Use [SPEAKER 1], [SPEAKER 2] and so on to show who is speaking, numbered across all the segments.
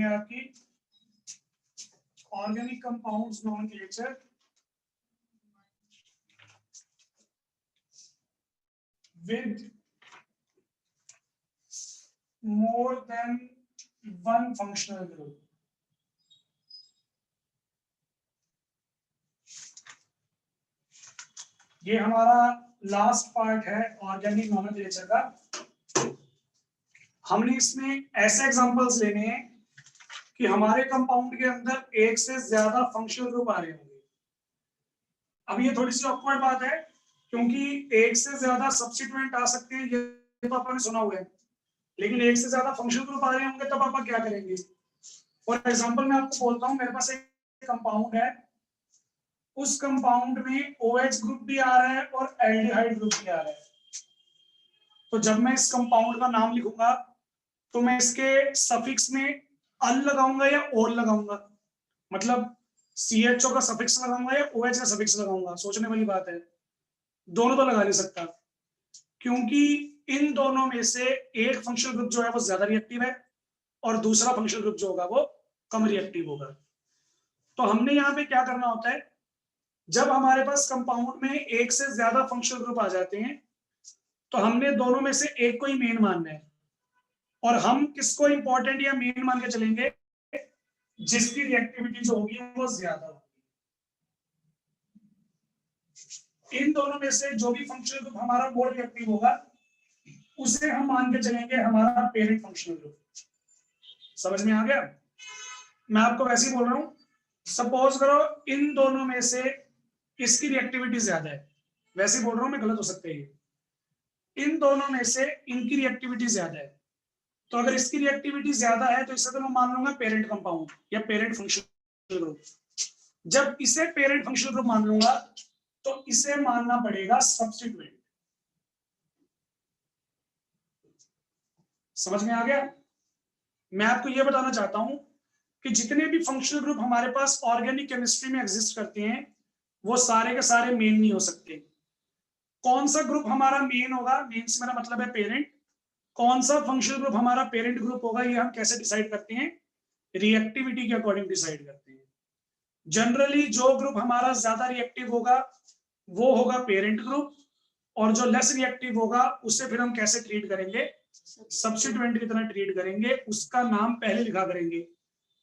[SPEAKER 1] है आपकी organic compounds nomenclature with more than one functional group. ये हमारा लास्ट पार्ट है ऑर्गेनिक नोमेनक्लेचर का। हमने इसमें ऐसे एग्जांपल्स लेने हैं कि हमारे कंपाउंड के अंदर एक से ज्यादा फंक्शनल ग्रुप आ रहे होंगे। अब ये थोड़ी सी ऑकवर्ड बात है क्योंकि एक से ज्यादा सब्स्टिट्यूएंट आ सकते हैं, ये तो आपने सुना हुआ है, लेकिन एक से ज्यादा फंक्शनल ग्रुप आ रहे होंगे तब आप क्या करेंगे। फॉर एग्जांपल मैं आपको बोलता हूं, मेरे पास एक कंपाउंड है, उस कंपाउंड में OH ग्रुप भी आ रहा है और एल्डिहाइड ग्रुप भी आ रहा है। तो जब मैं इस कंपाउंड का नाम लिखूंगा तो मैं इसके सफिक्स में अल लगाऊंगा या ओल लगाऊंगा, मतलब CHO का सफिक्स लगाऊंगा या OH का सफिक्स लगाऊंगा। सोचने वाली बात है, दोनों तो लगा नहीं सकता क्योंकि इन दोनों में से एक फंक्शनल ग्रुप जो है वो ज्यादा रिएक्टिव है और दूसरा फंक्शनल ग्रुप जो होगा वो कम रिएक्टिव होगा। तो हमने यहाँ पे क्या करना होता है, जब हमारे पास कंपाउंड में एक से ज्यादा फंक्शनल ग्रुप आ जाते हैं तो हमने दोनों में से एक को ही मेन मानना है, और हम किसको इंपॉर्टेंट या मेन मान के चलेंगे, जिसकी रिएक्टिविटी जो होगी वो ज्यादा होगी। इन दोनों में से जो भी फंक्शनल ग्रुप हमारा मोर रिएक्टिव होगा उसे हम मान के चलेंगे हमारा पेरेंट फंक्शनल ग्रुप। समझ में आ गया? मैं आपको वैसे ही बोल रहा हूं, सपोज करो इन दोनों में से इसकी रिएक्टिविटी ज्यादा है, वैसे ही बोल रहा हूं मैं, गलत हो सकता है ये, इन दोनों में से इनकी रिएक्टिविटी ज्यादा है, तो अगर इसकी रिएक्टिविटी ज्यादा है तो इसे तो मैं मान लूंगा पेरेंट कंपाउंड या पेरेंट फंक्शनल ग्रुप। जब इसे पेरेंट फंक्शनल ग्रुप मान लूंगा तो इसे मानना पड़ेगा सब्स्टिट्यूएंट। समझ में आ गया? मैं आपको यह बताना चाहता हूं कि जितने भी फंक्शनल ग्रुप हमारे पास ऑर्गेनिक केमिस्ट्री में एग्जिस्ट करते हैं वो सारे के सारे मेन नहीं हो सकते। कौन सा ग्रुप हमारा मेन होगा, मेन से मेरा मतलब है पेरेंट, कौन सा फंक्शनल ग्रुप हमारा पेरेंट ग्रुप होगा, ये हम कैसे डिसाइड करते हैं, रिएक्टिविटी के अकॉर्डिंग डिसाइड करते हैं। जनरली जो ग्रुप हमारा ज्यादा रिएक्टिव होगा वो होगा पेरेंट ग्रुप, और जो लेस रिएक्टिव होगा उसे फिर हम कैसे ट्रीट करेंगे, सब्स्टिट्यूएंट की तरह ट्रीट करेंगे। उसका नाम पहले लिखा करेंगे,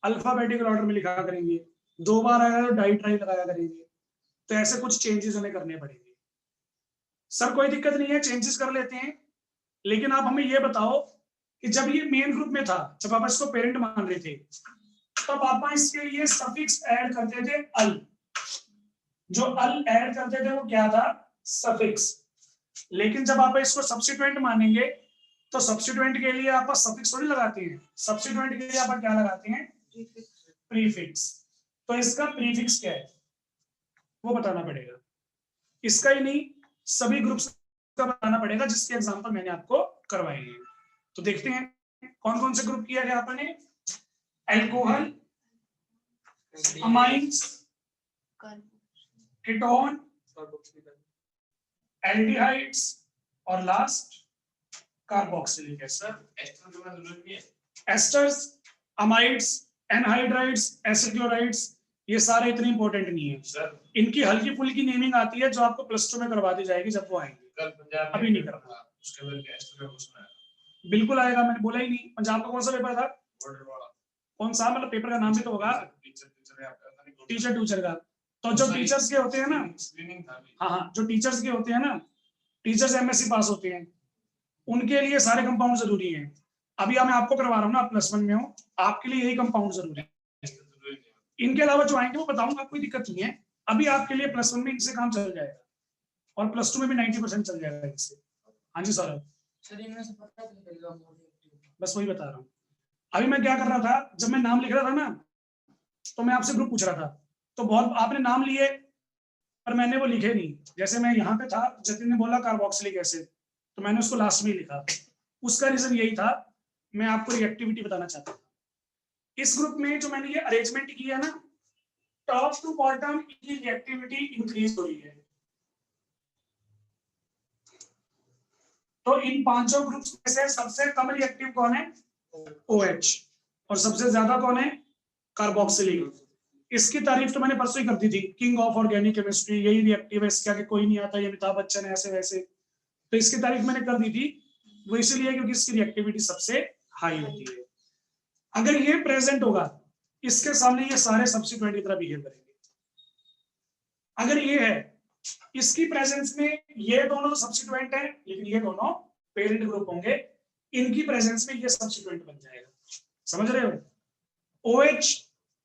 [SPEAKER 1] अल्फाबेटिकल ऑर्डर में लिखा करेंगे, 2 बार आएगा तो डाइट्राई लगाया करेंगे। तो ऐसे कुछ चेंजेस हमें करने पड़ेंगे। सर कोई दिक्कत नहीं है, चेंजेस कर लेते हैं, लेकिन आप हमें ये बताओ कि जब ये मेन ग्रुप में था, जब आप इसको पेरेंट मान रहे थे, तब आप इसके लिए सफिक्स ऐड करते थे अल। जो अल ऐड करते थे वो क्या था, सफिक्स। लेकिन जब आप इसको सब्स्टिट्यूएंट मानेंगे तो सब्स्टिट्यूएंट के लिए आप सफिक्स थोड़ी लगाते हैं, सब्स्टिट्यूएंट के लिए आप क्या लगाते हैं, प्रीफिक्स। तो इसका प्रीफिक्स क्या है वो बताना पड़ेगा। इसका ही नहीं, सभी ग्रुप्स का बताना पड़ेगा जिसके एग्जांपल मैंने आपको करवाए हैं। तो देखते हैं कौन कौन से ग्रुप किया है आपने, एल्कोहल, अमाइन्स, कीटोन, एल्डिहाइड्स और last carboxylic acid. Esters, amides, anhydrides, acyl chlorides, ये सारे इतने इंपॉर्टेंट नहीं है सर। इनकी हल्की फुल्की नेमिंग आती है जो आपको +2 में करवा दी जाएगी जब वो आएंगे, अभी नहीं करना। बिल्कुल आएगा, मैंने बोला ही नहीं। पंजाब का कौन सा पेपर था, कौन सा, मतलब पेपर का नाम भी तो होगा, टीचर का। तो जो टीचर्स के होते हैं ना, हाँ, जो टीचर्स के होते हैं ना, टीचर्स MSc पास होते हैं, उनके लिए सारे कंपाउंड जरूरी हैं। अभी मैं आपको करवा रहा हूँ ना, आप +1 में हो, आपके लिए यही कंपाउंड जरूरी है। इनके अलावा जो आएंगे वो बताऊंगा, कोई दिक्कत नहीं है। अभी आपके लिए +1 में इनसे काम चल जाएगा और +2 में भी 90% चल जाएगा इससे। हाँ जी सर, बस वही बता रहा हूँ। अभी मैं क्या कर रहा था, जब मैं नाम लिख रहा था ना तो मैं आपसे ग्रुप पूछ रहा था, तो बहुत आपने नाम लिए पर मैंने वो लिखे नहीं। जैसे मैं यहाँ पे था, जतिन ने बोला कार्बोक्सिलिक एसिड, तो मैंने उसको लास्ट में लिखा। उसका रीजन यही था, मैं आपको रिएक्टिविटी बताना चाहता था। इस ग्रुप में जो मैंने ये अरेंजमेंट किया ना, टॉप टू बॉटम की रिएक्टिविटी इंक्रीज हो रही है। तो इन पांचों ग्रुप्स में से सबसे कम रिएक्टिव कौन है, OH। और सबसे ज्यादा कौन है? कार्बोक्सिलिक। इसकी तारीफ तो मैंने परसों ही कर दी थी, किंग ऑफ ऑर्गेनिक केमिस्ट्री, यही रिएक्टिव है, इसके आगे कोई नहीं आता, ये अमिताभ बच्चन ऐसे वैसे, तो इसकी तारीफ मैंने कर दी थी। वो इसलिए क्योंकि इसकी रिएक्टिविटी सबसे हाई होती है। अगर ये प्रेजेंट होगा, इसके सामने ये सारे सब्स्टिट्यूएंट की तरह बिहेव करेंगे। अगर ये है, इसकी प्रेजेंस में ये दोनों सब्स्टिट्यूएंट है, लेकिन ये दोनों पेरेंट ग्रुप होंगे, इनकी प्रेजेंस में ये सब्स्टिट्यूएंट बन जाएगा। समझ रहे हो?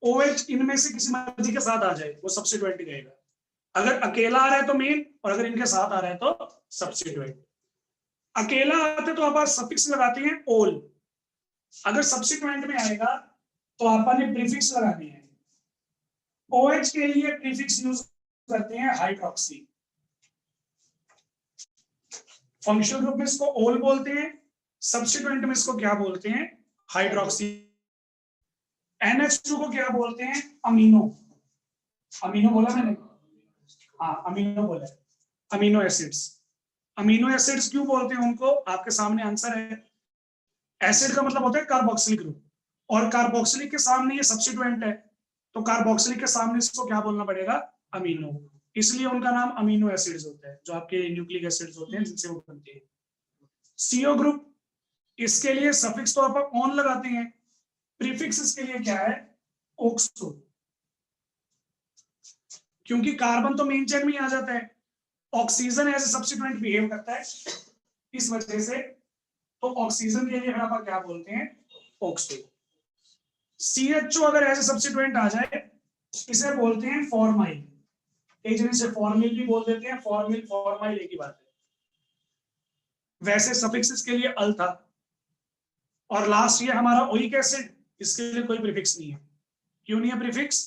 [SPEAKER 1] OH इनमें से किसी मर्जी के साथ आ जाए, वो सब्स्टिट्यूएंट रहेगा। अगर अकेला आ रहा है तो मेन, और अगर इनके साथ आ रहा है तो सब्स्टिट्यूएंट। अकेला आते तो आप सफिक्स लगाते हैं ओल, अगर सब्स्टिट्यूएंट में आएगा तो आपने प्रीफिक्स लगाने हैं। OH के लिए प्रीफिक्स यूज करते हैं हाइड्रोक्सी। फंक्शनल ग्रुप में इसको ओल बोलते हैं, सब्स्टिट्यूएंट में इसको क्या बोलते हैं? हाइड्रोक्सी। NH2 को क्या बोलते हैं? अमीनो। अमीनो बोला मैंने? हाँ, अमीनो बोला, अमीनो एसिड्स। अमीनो एसिड्स क्यों बोलते हैं उनको? आपके सामने आंसर है। एसिड का मतलब होता है कार्बोक्सिलिक ग्रुप, और कार्बोक्सिलिक के सामने ये सब्स्टिट्यूएंट है, तो कार्बोक्सिलिक के सामने इसको क्या बोलना पड़ेगा? अमीनो। इसलिए उनका नाम अमीनो एसिड्स होता है, जो आपके न्यूक्लिक एसिड्स होते हैं जिनसे वो बनते हैं। CO ग्रुप, इसके लिए सफिक्स तो आप ऑन लगाते हैं, प्रीफिक्स इसके लिए क्या है? ऑक्सो। क्योंकि कार्बन तो मेन चेन में ही आ जाता है, oxygen as a substituent behave करता है, इस वजह से तो ऑक्सीजन के लिए आप क्या बोलते हैं? ऑक्सो। CHO अगर एज ए सब्स्टिट्यूएंट आ जाए, इसे बोलते हैं फॉर्माइल। कई जगह से फॉर्मिल भी बोल देते हैं, फॉर्मिल फॉर्माइल एक ही बात है। वैसे सफिक्स के लिए अल था। और लास्ट ये हमारा ओइक एसिड, इसके लिए कोई प्रीफिक्स नहीं है। क्यों नहीं है प्रीफिक्स?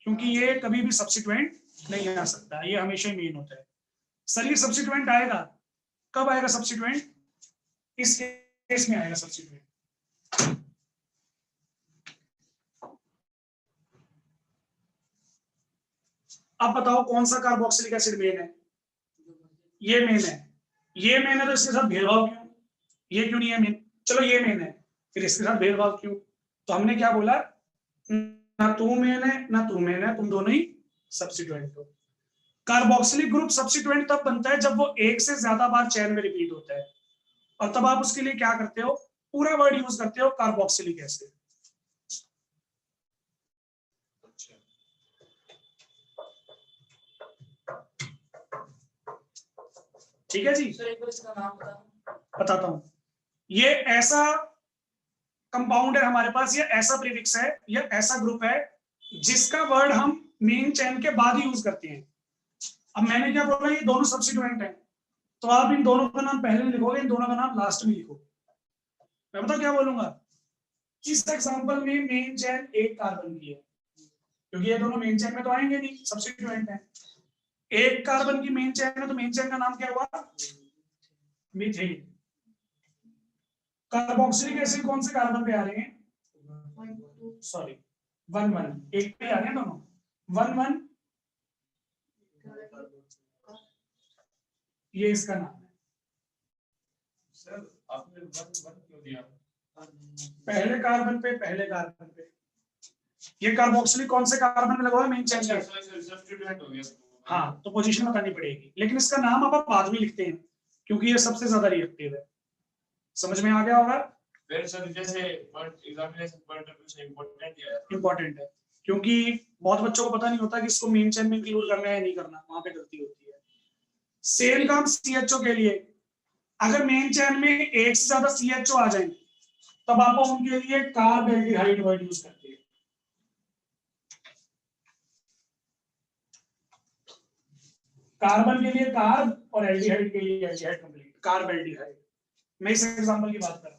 [SPEAKER 1] क्योंकि ये कभी भी सब्स्टिट्यूएंट नहीं आ सकता, ये हमेशा मेन होता है। सर ये सब्स्टिट्यूएंट आएगा, कब आएगा सब्स्टिट्यूएंट? इस केस में आएगा सब्स्टिट्यूएंट। अब बताओ कौन सा कार्बोक्सिलिक एसिड मेन है? ये मेन है। ये मेन है तो इसके साथ भेदभाव क्यों? ये क्यों नहीं है मेन? चलो ये मेन है, फिर इसके साथ भेदभाव क्यों? तो हमने क्या बोला, ना तू मेन है ना तू मेन है, तुम दोनों ही सब्स्टिट्यूएंट हो। कार्बोक्सिलिक ग्रुप सब्स्टिट्यूएंट तब बनता है जब वो एक से ज्यादा बार चेन में रिपीट होता है, और तब आप उसके लिए क्या करते हो? पूरा वर्ड यूज करते हो, कार्बोक्सिलिक एसिड। ठीक है जी,
[SPEAKER 2] सर एक बार इसका नाम
[SPEAKER 1] बताता हूं। ये ऐसा कंपाउंड है हमारे पास, ये ऐसा प्रीफिक्स है, ये ऐसा ग्रुप है जिसका वर्ड हम मेन चेन के बाद ही यूज करते हैं। अब मैंने क्या बोला, ये दोनों सब्स्टिट्यूएंट हैं, तो आप इन दोनों का नाम पहले लिखोगे, इन दोनों का नाम लास्ट में लिखोगे। मैं बताऊं क्या बोलूंगा? इस एग्जांपल में मेन चेन एक कार्बन की है, क्योंकि ये दोनों मेन चेन में तो आएंगे नहीं, सब्स्टिट्यूएंट है। एक कार्बन की मेन चेन है, तो मेन चेन का नाम क्या हुआ? मीथेन। कार्बोक्सिलिक एसिड कौन से कार्बन पे आ रहे हैं? सॉरी 1 1, एक पे आ रहे हैं दोनों, 1 1, ये इसका नाम है।
[SPEAKER 3] सर आपने 1 1 क्यों दिया?
[SPEAKER 1] पहले कार्बन पे ये कार्बोक्सिलिक कौन से कार्बन पे लगा हुआ है? मेन चेन पे।
[SPEAKER 3] सब्स्टिट्यूएंट हो गया।
[SPEAKER 1] हाँ, तो पोजीशन बतानी पड़ेगी, लेकिन इसका नाम आप बाद में लिखते हैं क्योंकि ये सबसे ज्यादा रिएक्टिव है। समझ में आ गया होगा?
[SPEAKER 3] फिर सर जैसे एग्जामिनेशन पॉइंट ऑफ व्यू से
[SPEAKER 1] इंपॉर्टेंट है, क्योंकि बहुत बच्चों को पता नहीं होता कि इसको मेन चेन में इंक्लूड करना है या नहीं करना, वहां पे गलती होती है। सेम काम CHO के लिए, अगर मेन चेन में एक से ज्यादा CHO आ जाए तब आप उनके लिए कार्बेल्डिहाइड वर्ड यूज करते हैं। कार्बन के लिए कार्ब और एल्डिहाइड के लिए एल्डिहाइड कंप्लीट, कार्बेल्डिहाइड। मैं इस एग्जांपल की बात कर रहा हूं।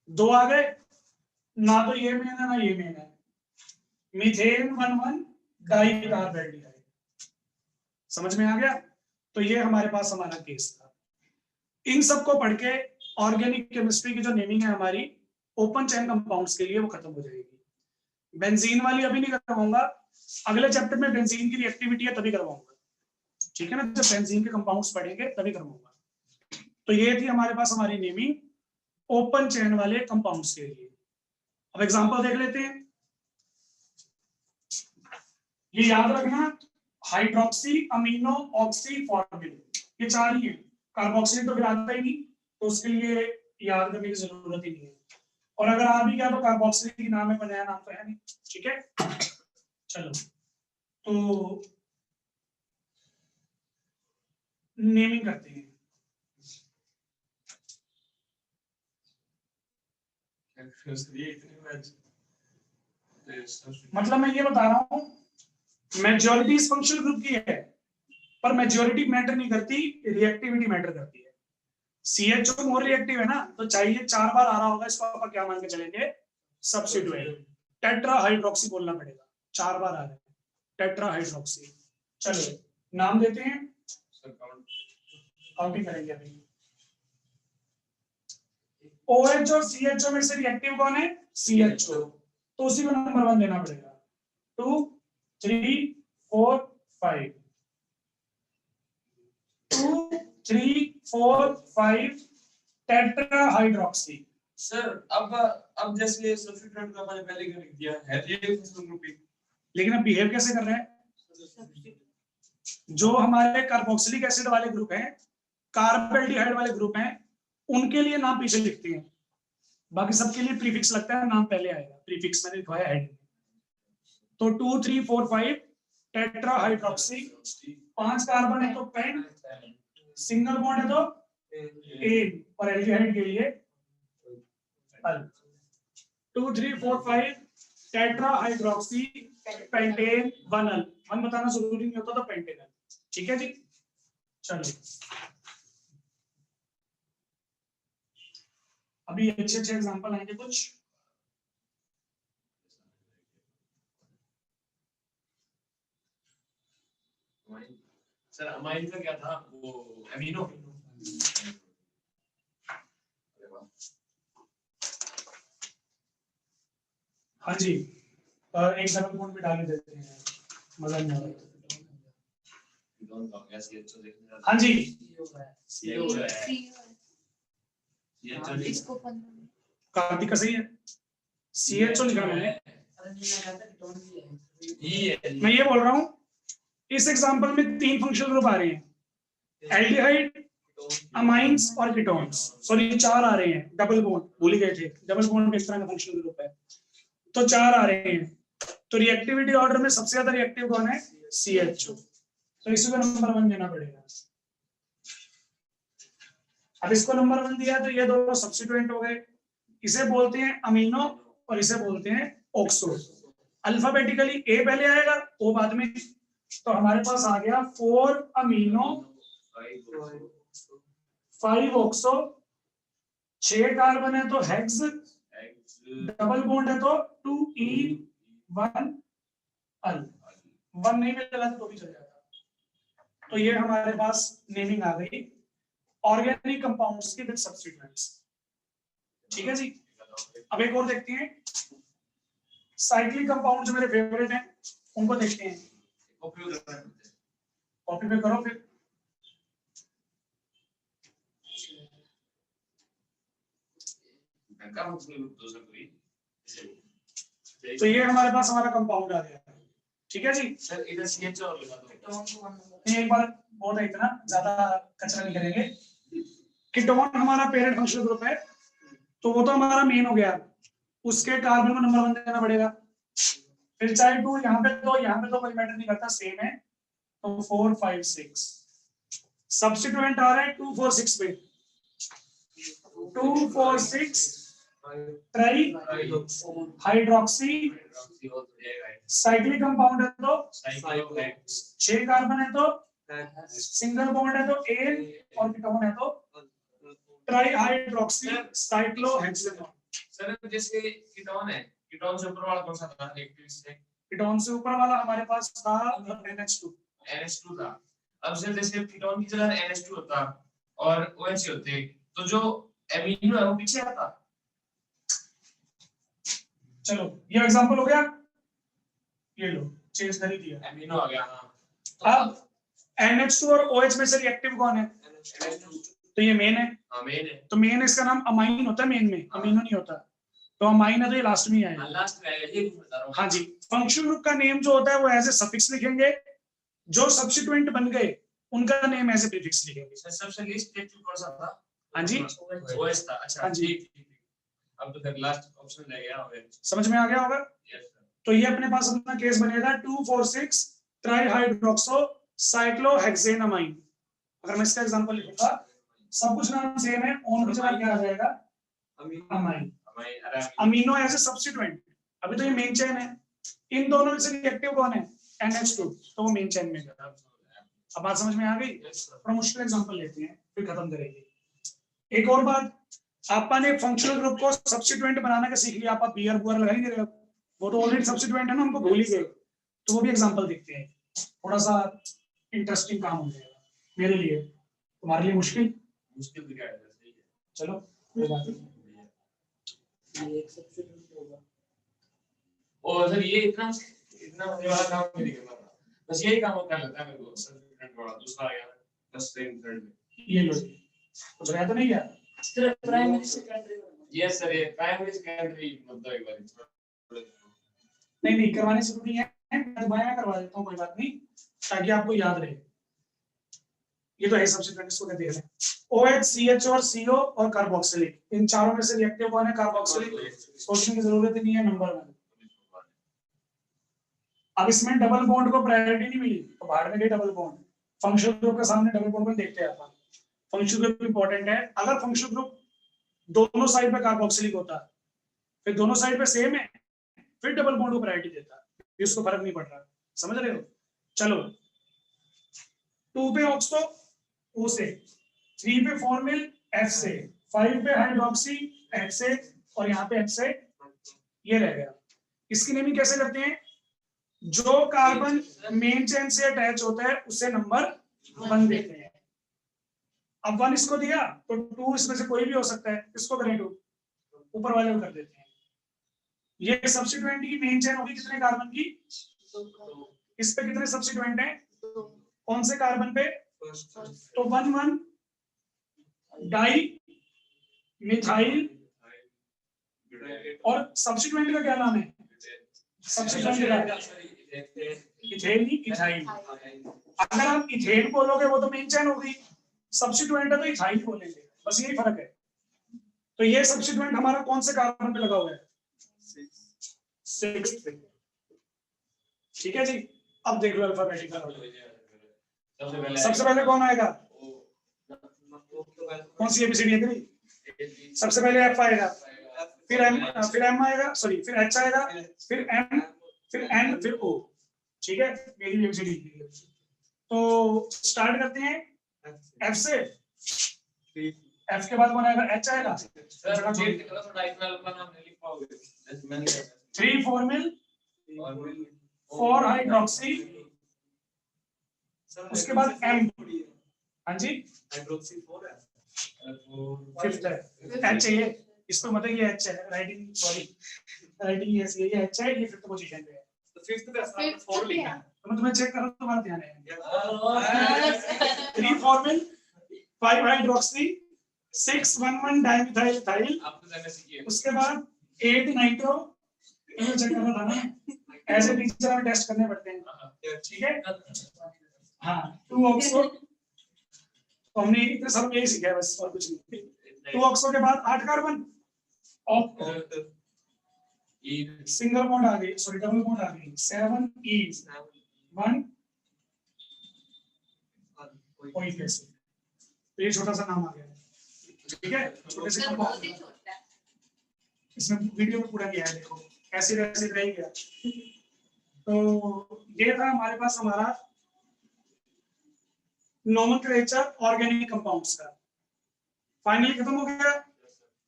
[SPEAKER 1] दो आ गए ना, तो ये मेन है ना ये मेन है। मीथेन 1 1 डाइकार्बेल्डिहाइड। समझ में आ गया? तो ये हमारे पास हमारा केस था। इन सबको पढ़ के ऑर्गेनिक केमिस्ट्री की जो नेमिंग है हमारी ओपन चेन कंपाउंड्स के लिए, वो खत्म हो जाएगी। बेंजीन वाली अभी नहीं करवाऊंगा, अगले चैप्टर में बेंजीन की रिएक्टिविटी है तभी करवाऊंगा, ठीक है ना? जब बेंजीन के कंपाउंड्स पढ़ेंगे तभी करवाऊंगा। तो ये थी हमारे पास हमारी नेमिंग ओपन चेन वाले कंपाउंड्स के लिए। अब एग्जांपल देख लेते हैं। ये याद रखना, हाइड्रोक्सी, अमीनो, ऑक्सी, फॉर्मिल, ये चार ही है। कार्बोक्सिलिक तो फिर आता ही नहीं, तो उसके लिए याद करने की जरूरत ही नहीं है। और अगर आ भी गया तो कार्बोक्सिलिक की नाम है, नया नाम तो है नहीं। ठीक है, चलो तो नेमिंग करते हैं। मतलब मैं ये बता रहा हूं, मेजॉरिटी इस फंक्शनल ग्रुप की है, पर मेजॉरिटी मैटर नहीं करती, रिएक्टिविटी मैटर करती है। CHO मोर रिएक्टिव है ना, तो चाहिए 4 बार आ रहा होगा, इसको आप क्या मान के चलेंगे, सब्स्टिट्यूएंट। टेट्रा हाइड्रोक्सी बोलना पड़ेगा, 4 बार आ रहा है टेट्रा हाइड्रोक्सी। चलो नाम देते हैं, काउंटिंग करेंगे अभी। OH और CHO में से रिएक्टिव कौन है, CHO, तो उसी को नंबर 1 देना पड़ेगा। 2 3 4 5 2 3 4 5 टेट्रा हाइड्रोक्सी।
[SPEAKER 3] सर अब जैसे सब्स्टिट्यूएंट का मैंने पहले लिख दिया है, ये फंक्शनल ग्रुप ही,
[SPEAKER 1] लेकिन अब बिहेव कैसे कर रहे हैं, जो हमारे कार्बोक्सिलिक एसिड वाले ग्रुप हैं, कार्बेल्डिहाइड वाले ग्रुप हैं, उनके लिए नाम पीछे लिखते हैं, बाकी सबके लिए प्रीफिक्स लगता है, नाम पहले आएगा, प्रीफिक्स मैंने लिखवाया हेड। तो 2 3 4 5 टेट्रा हाइड्रोक्सी, 5 कार्बन है तो पेन, सिंगल बॉन्ड है तो एन, और एल्डिहाइड के लिए अल। 2 3 4 5 टेट्रा हाइड्रोक्सी पेंटेन 1 अल, 1 बताना जरूरी नहीं होता, तो पेंटेन। ठीक है जी, चलो अभी अच्छे अच्छे एग्जांपल आएंगे कुछ।
[SPEAKER 3] सर अमाइन का क्या था, वो अमीनो।
[SPEAKER 1] हाँ जी, एक डबल बॉन्ड भी डाल देते हैं, मजा नहीं आता। हाँ जी, कार्तिक का सही है, CHO लिखा मैंने। मैं ये बोल रहा हूँ, इस एग्जांपल में 3 फंक्शनल ग्रुप आ रहे हैं, एल्डिहाइड, अमाइंस और कीटोन्स। सॉरी 4 आ रहे हैं, डबल बॉन्ड भूल गए थे, डबल बॉन्ड किस तरह का फंक्शनल ग्रुप है, तो 4 आ रहे हैं। तो रिएक्टिविटी ऑर्डर में सबसे ज्यादा रिएक्टिव कौन है, CHO, तो इसको नंबर 1 देना पड़ेगा। अब इसको नंबर 1 दिया तो ये दोनों सब्स्टिट्यूएंट हो गए, इसे बोलते हैं अमीनो और इसे बोलते हैं ऑक्सो। अल्फाबेटिकली ए पहले आएगा, ओ बाद में, तो हमारे पास आ गया 4 अमीनो 5 ऑक्सो, 6 कार्बन है तो हेक्स, डबल बॉन्ड है तो 2E1 अल, 1 नहीं मिलेगा तो भी चल जाएगा। तो ये हमारे पास नेमिंग आ गई ऑर्गेनिक कंपाउंड्स की विद सब्स्टिट्यूएंट्स। ठीक है जी, अब एक और देखते हैं, साइक्लिक कंपाउंड जो मेरे फेवरेट हैं उनको देखते हैं। कॉपी पे करो फिर। तो ये हमारे पास हमारा कंपाउंड आ गया। ठीक है जी,
[SPEAKER 3] सर इधर CHO और लगा दो,
[SPEAKER 1] एक बार बहुत है, इतना ज्यादा कचरा नहीं करेंगे। कीटोन हमारा पेरेंट फंक्शनल ग्रुप है, तो वो तो हमारा मेन हो गया, उसके कार्बन को नंबर 1 देना पड़ेगा। फिर चाहे 2 यहाँ पे तो यहाँ पे तो कोई मैटर नहीं करता, सेम है, तो 4 5 6 सब्स्टिट्यूएंट आ रहा है 2 4 6 पे, 2 4 6 ट्राई हाइड्रोक्सी, साइक्लिक कंपाउंड है तो 6 कार्बन है तो सिंगल बॉन्ड है तो एन, और कीटोन है तो ट्राई हाइड्रोक्सी साइक्लोहेक्सेनोन।
[SPEAKER 3] सर जैसे कीटोन है, कीटोन से ऊपर वाला कौन सा था, रिएक्टिव से?
[SPEAKER 1] कीटोन से ऊपर वाला हमारे पास था
[SPEAKER 3] NH2 था। अब सर जैसे कीटोन की जगह NH2 होता और OH होते, तो जो एमिनो है वो पीछे आता।
[SPEAKER 1] चलो ये एग्जांपल हो गया, ये लो चेंज कर ही दिया,
[SPEAKER 3] एमिनो आ गया। हाँ,
[SPEAKER 1] अब NH2 और OH में से रिएक्टिव कौन है, तो ये मेन है,
[SPEAKER 3] हाँ मेन है,
[SPEAKER 1] तो मेन इसका नाम अमाइन होता है, मेन में अमीनो नहीं होता, तो अमाइन है तो ये लास्ट में ही आएगा।
[SPEAKER 3] लास्ट में आएगा, ये बता रहा हूँ।
[SPEAKER 1] हाँ जी, फंक्शनल ग्रुप का नेम जो होता है वो एज ए सफिक्स लिखेंगे, जो सब्स्टिट्यूएंट बन गए उनका नेम एज ए प्रीफिक्स लिखेंगे।
[SPEAKER 3] सबसे लीस्ट टेक्स्ट कौन सा था?
[SPEAKER 1] हाँ जी,
[SPEAKER 3] ओएस था। अच्छा
[SPEAKER 1] हाँ जी,
[SPEAKER 3] ठीक, अब तो फिर लास्ट ऑप्शन रह गया ओएस।
[SPEAKER 1] समझ में आ गया होगा?
[SPEAKER 3] Yes sir.
[SPEAKER 1] तो ये अपने पास अपना केस बनेगा 2,4,6 ट्राइहाइड्रोक्सो साइक्लोहेक्सेनामाइन। अगर मैं इसका एग्जांपल लिखूंगा, सब कुछ नाम सेम है, ऑन की जगह क्या आ जाएगा? Amine. Amino as a substituent, अभी तो ये मेन चेन है, इन दोनों में से रिएक्टिव कौन है? NH2, तो वो मेन चेन में है। अब बात समझ में आ गई? थोड़ा मुश्किल एग्जांपल लेते हैं फिर खत्म करेंगे। एक और बात, आपा ने फंक्शनल ग्रुप को सब्स्टिट्यूएंट बनाना का सीख लिया, आप बियर बुअर लगा ही नहीं रहे, वो तो ऑलरेडी सब्स्टिट्यूएंट है ना, हमको भूल ही गए, तो वो भी एग्जांपल देखते हैं, थोड़ा सा इंटरेस्टिंग काम हो जाएगा मेरे लिए, तुम्हारे लिए मुश्किल
[SPEAKER 3] मुश्किल क्या है? सही है,
[SPEAKER 1] चलो कोई बात नहीं।
[SPEAKER 2] ये एक सब्स्टिट्यूट होगा।
[SPEAKER 3] और सर ये इतना होने वाला काम नहीं करना, बस यही काम कर लेता है मेरे को सब्स्टिट्यूएंट वाला। दूसरा आ गया बस सेम थर्ड में,
[SPEAKER 1] ये लो जी, कुछ रहा तो नहीं यार?
[SPEAKER 2] सिर्फ प्राइमरी सेकेंडरी।
[SPEAKER 3] यस सर, ये प्राइमरी सेकेंडरी मतलब एक बार
[SPEAKER 1] नहीं करवाने से नहीं है, मैं दोबारा करवा देता हूँ, कोई बात नहीं, ताकि आपको याद रहे। ये तो है सब्स्टिट्यूएंट, इसको कहते हैं OH, CH और CO और कार्बोक्सिलिक, इन चारों में से रिएक्टिव कौन है? कार्बोक्सिलिक। सोचने की जरूरत ही नहीं है, नंबर 1। अब इसमें डबल बॉन्ड को प्रायोरिटी नहीं मिली तो बाहर में गई डबल बॉन्ड, फंक्शनल ग्रुप के सामने डबल बॉन्ड में देखते हैं अपन। फंक्शनल ग्रुप इंपॉर्टेंट है, अगर फंक्शनल ग्रुप दोनों साइड पे कार्बोक्सिलिक होता है, फिर दोनों साइड पे सेम है, फिर डबल बॉन्ड को प्रायोरिटी देता है, इसको फर्क नहीं पड़ रहा, समझ रहे हो? चलो, 2 पे ऑक्सो O से, 3 पे फॉर्मिल F से, 5 पे हाइड्रोक्सी H से, और यहाँ पे H से, ये रह गया। इसकी नेमिंग कैसे करते हैं? जो कार्बन मेन चेन से अटैच होता है उसे नंबर 1 देते हैं। अब 1 इसको दिया तो 2 इसमें से कोई भी हो सकता है, इसको करें 2, ऊपर वाले को कर देते हैं। ये सब्स्टिट्यूएंट की मेन चेन होगी कितने कार्बन की? इस पे कितने सब्स्टिट्यूएंट हैं? कौन से कार्बन पे? तो 1,1 डाई मिथाइल, और सब्स्टिट्यूएंट का क्या नाम है? सब्स्टिट्यूएंट का इथेन नहीं इथाइल। अगर आप इथेन बोलोगे वो तो मेन चेन होगी, सब्स्टिट्यूएंट है तो इथाइल बोलेंगे, बस यही फर्क है। तो ये सब्स्टिट्यूएंट हमारा कौन से कार्बन पे लगा हुआ है? 6 पे। ठीक है जी, अब देख लो अल्फाबेटिकल, सबसे पहले कौन आएगा? कौन सी एबीसीडी है? सबसे पहले F आएगा, फिर M आएगा, सॉरी फिर H आएगा, फिर M, फिर N, फिर O। ठीक है, मेरी एबीसीडी। तो स्टार्ट करते हैं F से, F के बाद कौन आएगा? H आएगा। 3 फॉर्मिल, 4 हाइड्रोक्सी, उसके बाद M। हाँ जी, हाइड्रोक्सी 4 है, 5th है H है, इस पे मतलब ये H है, राइटिंग सॉरी राइटिंग ऐसी है, ये H है, ये 5th पोजीशन पे है, तो 5th पे आसान 4 लिखना है, तो मैं तुम्हें चेक कर रहा हूं, तुम्हारा ध्यान है। 3 फॉर्मिल, 5 हाइड्रोक्सी, 6,1,1 डाइमिथाइल इथाइल, उसके बाद 8 नाइट्रो, ये चेक करना था ना, ऐसे टीचर हमें टेस्ट करने पड़ते हैं, ठीक है? हाँ, 2 ऑक्सो, तो हमने इतने सब यही सीखा है बस, और कुछ नहीं। 2 ऑक्सो के बाद 8 कार्बन, सिंगल बॉन्ड आ गई, सॉरी डबल बॉन्ड आ गई, 7 E 1 कोई कैसे, तो ये छोटा सा नाम आ गया, ठीक है? छोटे से कंपाउंड, इसमें वीडियो में पूरा किया है, देखो ऐसे रह गया। तो ये था हमारे पास हमारा नोमेनक्लेचर ऑर्गेनिक कंपाउंड्स का, फाइनली खत्म हो गया।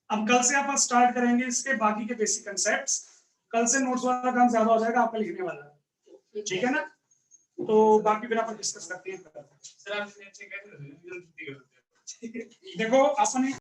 [SPEAKER 1] अब कल से आप स्टार्ट करेंगे इसके बाकी के बेसिक कंसेप्ट्स, कल से नोट्स वाला काम ज्यादा हो जाएगा आपका लिखने वाला, ठीक है ना? तो बाकी फिर अपन डिस्कस करते हैं। देखो अपन